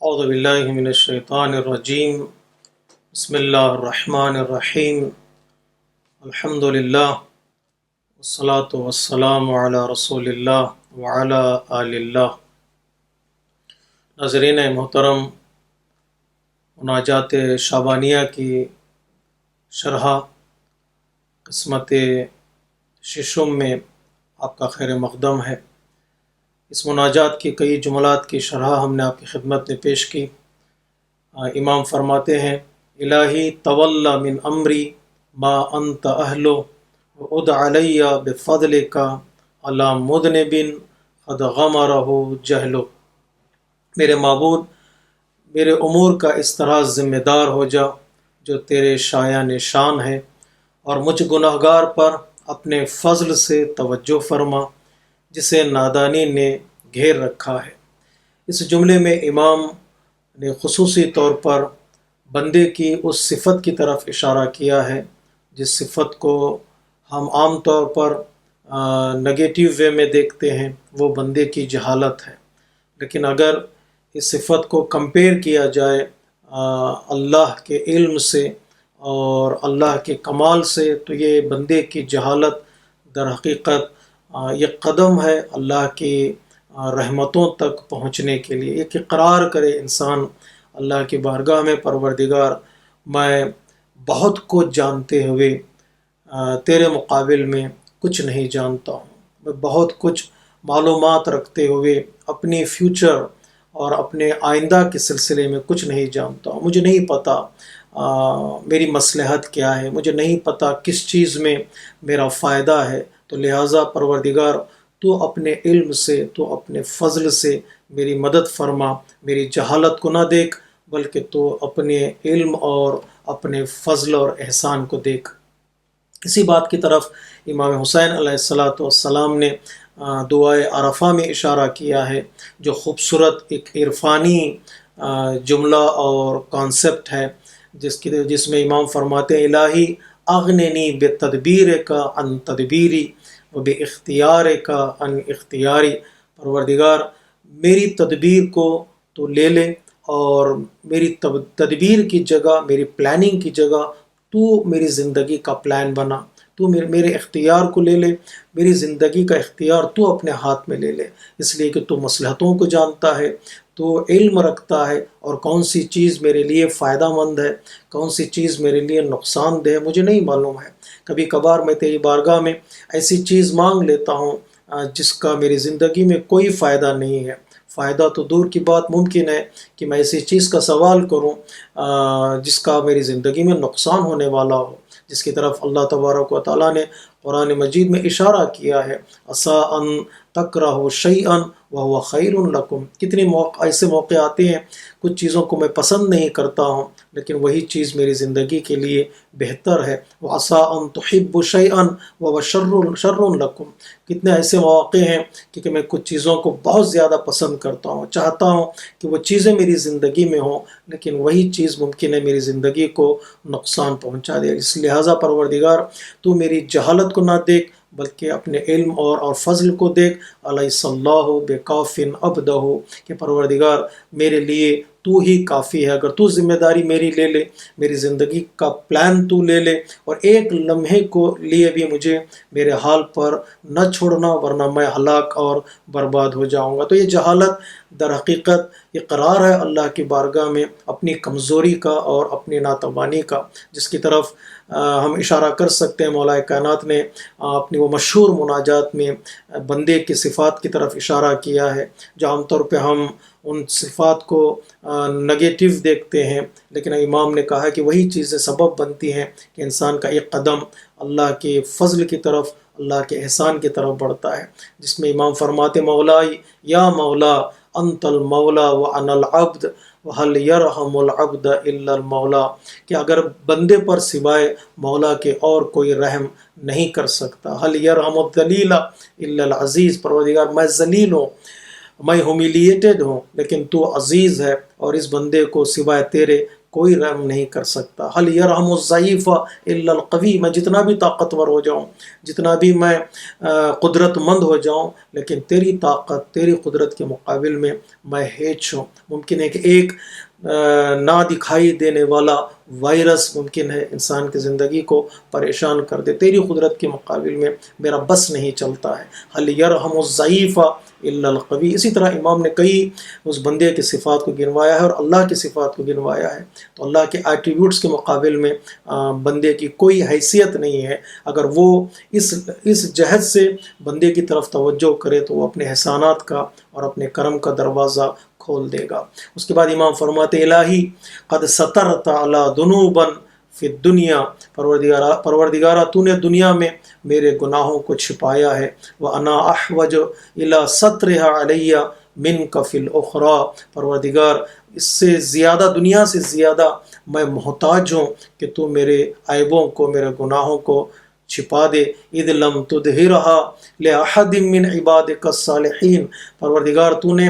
اعوذ باللہ من الشیطان الرجیم بسم اللہ الرحمن الرحیم الحمد للہ والصلاة والسلام علی رسول اللہ وعلی آل اللہ۔ ناظرین محترم، مناجات شعبانیہ کی شرح قسمت ششم میں آپ کا خیر مقدم ہے۔ اس مناجات کی کئی جملات کی شرح ہم نے آپ کی خدمت میں پیش کی۔ امام فرماتے ہیں: الہی تولا من امری ما انت اہلو وعد علی بفضلک علی مذنب قد غمرہ جہلو۔ میرے معبود، میرے امور کا اس طرح ذمہ دار ہو جا جو تیرے شایان شان ہے، اور مجھ گناہگار پر اپنے فضل سے توجہ فرما جسے نادانی نے گھیر رکھا ہے۔ اس جملے میں امام نے خصوصی طور پر بندے کی اس صفت کی طرف اشارہ کیا ہے جس صفت کو ہم عام طور پر نگیٹیو وے میں دیکھتے ہیں، وہ بندے کی جہالت ہے۔ لیکن اگر اس صفت کو کمپیئر کیا جائے اللہ کے علم سے اور اللہ کے کمال سے، تو یہ بندے کی جہالت در حقیقت یہ قدم ہے اللہ کی رحمتوں تک پہنچنے کے لیے۔ ایک اقرار کرے انسان اللہ کی بارگاہ میں: پروردگار، میں بہت کچھ جانتے ہوئے تیرے مقابل میں کچھ نہیں جانتا ہوں، میں بہت کچھ معلومات رکھتے ہوئے اپنی فیوچر اور اپنے آئندہ کے سلسلے میں کچھ نہیں جانتا ہوں۔ مجھے نہیں پتہ میری مصلحت کیا ہے، مجھے نہیں پتہ کس چیز میں میرا فائدہ ہے۔ تو لہٰذا پروردگار، تو اپنے علم سے، تو اپنے فضل سے میری مدد فرما، میری جہالت کو نہ دیکھ بلکہ تو اپنے علم اور اپنے فضل اور احسان کو دیکھ۔ اسی بات کی طرف امام حسین علیہ السلام نے دعائے عرفہ میں اشارہ کیا ہے، جو خوبصورت ایک عرفانی جملہ اور کانسیپٹ ہے، جس میں امام فرماتے ہیں: الہی اغننی بتدبیرک عن تدبیری و باختیارک عن اختیاری۔ پروردگار، میری تدبیر کو تو لے لے، اور میری تدبیر کی جگہ، میری پلاننگ کی جگہ تو میری زندگی کا پلان بنا، تو میرے اختیار کو لے لے، میری زندگی کا اختیار تو اپنے ہاتھ میں لے لے، اس لیے کہ تو مصلحتوں کو جانتا ہے، تو علم رکھتا ہے، اور کون سی چیز میرے لیے فائدہ مند ہے، کون سی چیز میرے لیے نقصان دہ ہے، مجھے نہیں معلوم ہے۔ کبھی کبھار میں تیری بارگاہ میں ایسی چیز مانگ لیتا ہوں جس کا میری زندگی میں کوئی فائدہ نہیں ہے۔ فائدہ تو دور کی بات، ممکن ہے کہ میں ایسی چیز کا سوال کروں جس کا میری زندگی میں نقصان ہونے والا ہو، جس کی طرف اللہ تبارک و تعالیٰ نے قرآن مجید میں اشارہ کیا ہے: عسیٰ ان تکرہوا شیئا وہو خیر لکم۔ کتنے ایسے موقع آتے ہیں کچھ چیزوں کو میں پسند نہیں کرتا ہوں لیکن وہی چیز میری زندگی کے لیے بہتر ہے۔ وعسیٰ ان تحبوا شیئا وہو شر لکم۔ کتنے ایسے مواقع ہیں کہ میں کچھ چیزوں کو بہت زیادہ پسند کرتا ہوں، چاہتا ہوں کہ وہ چیزیں میری زندگی میں ہوں، لیکن وہی چیز ممکن ہے میری زندگی کو نقصان پہنچا دے۔ اس لہٰذا پروردگار، تو میری جہالت کو نہ دیکھ بلکہ اپنے علم اور فضل کو دیکھ۔ الیس اللہ بکاف عبدہ، کہ پروردگار میرے لیے تو ہی کافی ہے۔ اگر تو ذمہ داری میری لے لے، میری زندگی کا پلان تو لے لے، اور ایک لمحے کو لیے بھی مجھے میرے حال پر نہ چھوڑنا، ورنہ میں ہلاک اور برباد ہو جاؤں گا۔ تو یہ جہالت در حقیقت اقرار ہے اللہ کی بارگاہ میں اپنی کمزوری کا اور اپنی ناتوانی کا، جس کی طرف ہم اشارہ کر سکتے ہیں۔ مولا کائنات نے اپنی وہ مشہور مناجات میں بندے کی صفات کی طرف اشارہ کیا ہے، جو عام طور پہ ہم ان صفات کو نگیٹیو دیکھتے ہیں، لیکن امام نے کہا کہ وہی چیزیں سبب بنتی ہیں کہ انسان کا ایک قدم اللہ کے فضل کی طرف، اللہ کے احسان کی طرف بڑھتا ہے، جس میں امام فرماتے: مولائی یا مولا انت المولا وانا العبد وهل يرحم العبد الا المولا، کہ اگر بندے پر سوائے مولا کے اور کوئی رحم نہیں کر سکتا۔ هل يرحم الذلیل الا العزیز، پروردگار میں ذلیل ہوں، میں ہیومیلیٹڈ ہوں، لیکن تو عزیز ہے، اور اس بندے کو سوائے تیرے کوئی رحم نہیں کر سکتا۔ حل یرحم الضعیف الا القوی، میں جتنا بھی طاقتور ہو جاؤں، جتنا بھی میں قدرت مند ہو جاؤں، لیکن تیری طاقت، تیری قدرت کے مقابل میں ہیچ ہوں۔ ممکن ہے کہ ایک نہ دکھائی دینے والا وائرس ممکن ہے انسان کی زندگی کو پریشان کر دے، تیری قدرت کے مقابل میں میرا بس نہیں چلتا ہے۔ حل یرحم الضعیف الا القوی۔ اسی طرح امام نے کئی اس بندے کی صفات کو گنوایا ہے اور اللہ کی صفات کو گنوایا ہے، تو اللہ کے ایٹریبیوٹس کے مقابل میں بندے کی کوئی حیثیت نہیں ہے۔ اگر وہ اس جہت سے بندے کی طرف توجہ کرے تو وہ اپنے احسانات کا اور اپنے کرم کا دروازہ کھول دے گا۔ اس کے بعد امام فرماتے الہی قد سترت علی ذنوبا فی الدنیا، پروردگارہ تو نے دنیا میں میرے گناہوں کو چھپایا ہے، وانا احوج الی سترها علی منک فی الاخری، پروردگار اس سے زیادہ، دنیا سے زیادہ میں محتاج ہوں کہ تو میرے عیبوں کو، میرے گناہوں کو چھپا دے۔ اذ لم تظہرها لأحد من عبادک الصالحین، پروردگار تو نے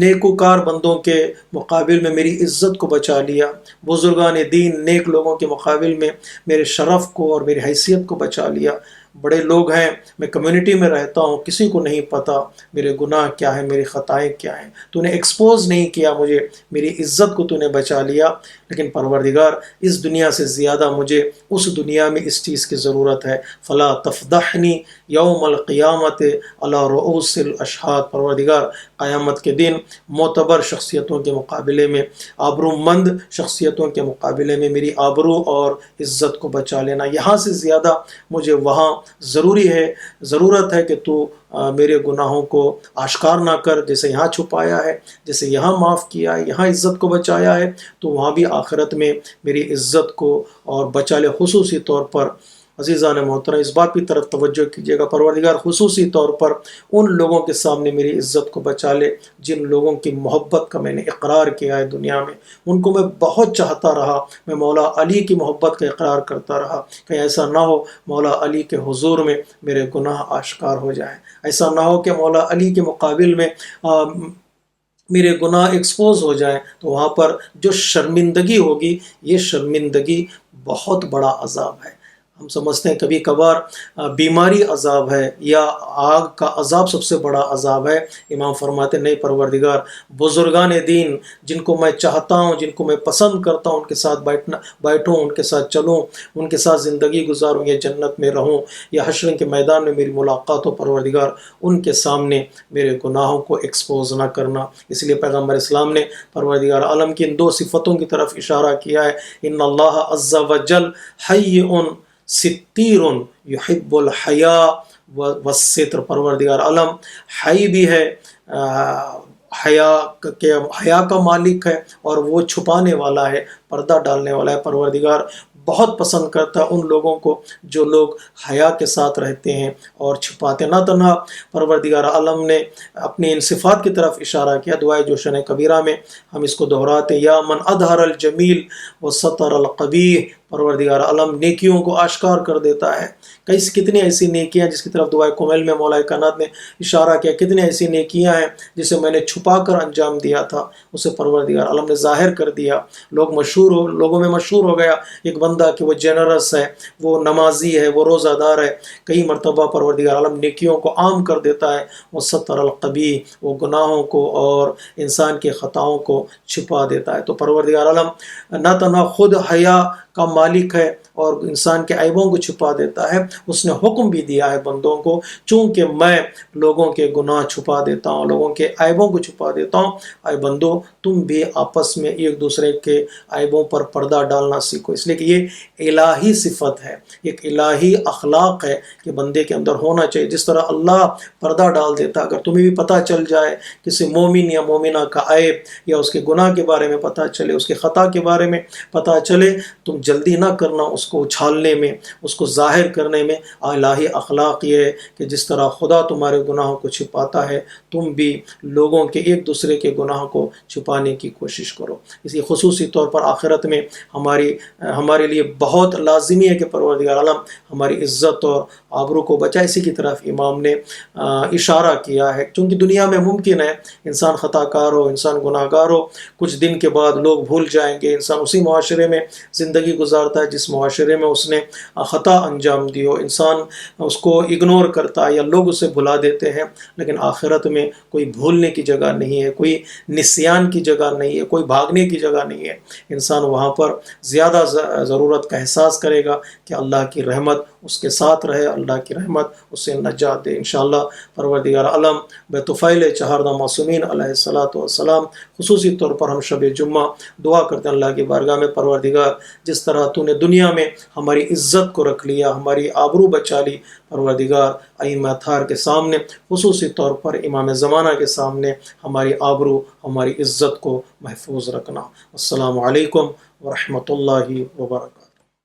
نیکوکار بندوں کے مقابل میں میری عزت کو بچا لیا، بزرگان دین نیک لوگوں کے مقابل میں میرے شرف کو اور میری حیثیت کو بچا لیا۔ بڑے لوگ ہیں، میں کمیونٹی میں رہتا ہوں، کسی کو نہیں پتہ میرے گناہ کیا ہیں، میری خطائیں کیا ہیں، تو نے ایکسپوز نہیں کیا مجھے، میری عزت کو تو نے بچا لیا۔ لیکن پروردگار اس دنیا سے زیادہ مجھے اس دنیا میں اس چیز کی ضرورت ہے، فلا تفضحنی یوم القیامت علی رؤوس الاشہاد، پروردگار قیامت کے دن معتبر شخصیتوں کے مقابلے میں، آبرو مند شخصیتوں کے مقابلے میں میری آبرو اور عزت کو بچا لینا۔ یہاں سے زیادہ مجھے وہاں ضرورت ہے کہ تو میرے گناہوں کو آشکار نہ کر، جیسے یہاں چھپایا ہے، جیسے یہاں معاف کیا ہے، یہاں عزت کو بچایا ہے، تو وہاں بھی آخرت میں میری عزت کو اور بچا لے۔ خصوصی طور پر عزیزان محترم اس بات کی طرف توجہ کیجیے گا، پروردگار خصوصی طور پر ان لوگوں کے سامنے میری عزت کو بچا لے جن لوگوں کی محبت کا میں نے اقرار کیا ہے دنیا میں، ان کو میں بہت چاہتا رہا، میں مولا علی کی محبت کا اقرار کرتا رہا، کہیں ایسا نہ ہو مولا علی کے حضور میں میرے گناہ آشکار ہو جائیں، ایسا نہ ہو کہ مولا علی کے مقابل میں میرے گناہ ایکسپوز ہو جائیں، تو وہاں پر جو شرمندگی ہوگی، یہ شرمندگی بہت بڑا عذاب ہے۔ ہم سمجھتے ہیں کبھی کبھار بیماری عذاب ہے یا آگ کا عذاب سب سے بڑا عذاب ہے، امام فرماتے نہیں پروردگار بزرگان دین جن کو میں چاہتا ہوں، جن کو میں پسند کرتا ہوں، ان کے ساتھ بیٹھوں، ان کے ساتھ چلوں، ان کے ساتھ زندگی گزاروں، یا جنت میں رہوں یا حشر کے میدان میں میری ملاقات ہو، پروردگار ان کے سامنے میرے گناہوں کو ایکسپوز نہ کرنا۔ اس لیے پیغمبر اسلام نے پروردگار عالم کی ان دو صفتوں کی طرف اشارہ کیا ہے، ان اللہ عز وجل حی ستیر یحب الحیاء والستر، پروردگار عالم حی بھی ہے، حیا کا مالک ہے، اور وہ چھپانے والا ہے، پردہ ڈالنے والا ہے۔ پروردگار بہت پسند کرتا ہے ان لوگوں کو جو لوگ حیا کے ساتھ رہتے ہیں اور چھپاتے۔ نہ تنہا پروردگار عالم نے اپنی ان صفات کی طرف اشارہ کیا، دعائے جوشن کبیرہ میں ہم اس کو دہراتے، یا من اظہر الجمیل وستر القبیح، پروردگار عالم نیکیوں کو آشکار کر دیتا ہے۔ کتنی ایسی نیکیاں جس کی طرف دعائے کمیل میں مولا کائنات نے اشارہ کیا، کتنی ایسی نیکیاں ہیں جسے میں نے چھپا کر انجام دیا تھا، اسے پروردگار عالم نے ظاہر کر دیا، لوگوں میں مشہور ہو گیا ایک بندہ کہ وہ جنرس ہے، وہ نمازی ہے، وہ روزہ دار ہے۔ کئی مرتبہ پروردگار عالم نیکیوں کو عام کر دیتا ہے، وہ ستر القبیح، وہ گناہوں کو اور انسان کے خطاؤں کو چھپا دیتا ہے۔ تو پروردگار عالم نہ تنہا خود حیا کا مالک ہے اور انسان کے عیبوں کو چھپا دیتا ہے، اس نے حکم بھی دیا ہے بندوں کو، چونکہ میں لوگوں کے گناہ چھپا دیتا ہوں، لوگوں کے عیبوں کو چھپا دیتا ہوں، اے بندو تم بھی آپس میں ایک دوسرے کے عیبوں پر پردہ ڈالنا سیکھو۔ اس لیے کہ یہ الہی صفت ہے، ایک الہی اخلاق ہے کہ بندے کے اندر ہونا چاہیے۔ جس طرح اللہ پردہ ڈال دیتا، اگر تمہیں بھی پتہ چل جائے کسی مومن یا مومنہ کا عیب یا اس کے گناہ کے بارے میں پتہ چلے، اس کے خطا کے بارے میں پتہ چلے، تم جلدی نہ کرنا اس کو اچھالنے میں، اس کو ظاہر کرنے میں الہی اخلاق یہ ہے کہ جس طرح خدا تمہارے گناہوں کو چھپاتا ہے، تم بھی لوگوں کے ایک دوسرے کے گناہوں کو چھپانے کی کوشش کرو۔ اسی خصوصی طور پر آخرت میں ہمارے لیے بہت لازمی ہے کہ پروردگار عالم ہماری عزت اور آبرو کو بچائے۔ اسی کی طرف امام نے اشارہ کیا ہے، چونکہ دنیا میں ممکن ہے انسان خطا کار ہو، انسان گناہ گار ہو، کچھ دن کے بعد لوگ بھول جائیں گے، انسان اسی معاشرے میں زندگی گزارتا ہے جس معاشرے میں اس نے خطا انجام دی ہو، انسان اس کو اگنور کرتا ہے یا لوگ اسے بھلا دیتے ہیں، لیکن آخرت میں کوئی بھولنے کی جگہ نہیں ہے، کوئی نسیان کی جگہ نہیں ہے، کوئی بھاگنے کی جگہ نہیں ہے۔ انسان وہاں پر زیادہ ضرورت کا احساس کرے گا کہ اللہ کی رحمت اس کے ساتھ رہے، اللہ کی رحمت اسے نجات دے انشاءاللہ۔ پروردگار عالم بطفیل چہاردہ معصومین علیہ السلام خصوصی طور پر ہم شب جمعہ دعا کرتے ہیں اللہ کی بارگاہ میں، پروردگار جس طرح تو نے دنیا میں ہماری عزت کو رکھ لیا، ہماری آبرو بچا لی، پروردگار ائمہ اطہار کے سامنے، خصوصی طور پر امام زمانہ کے سامنے ہماری آبرو، ہماری عزت کو محفوظ رکھنا۔ السلام علیکم ورحمۃ اللہ وبرکاتہ۔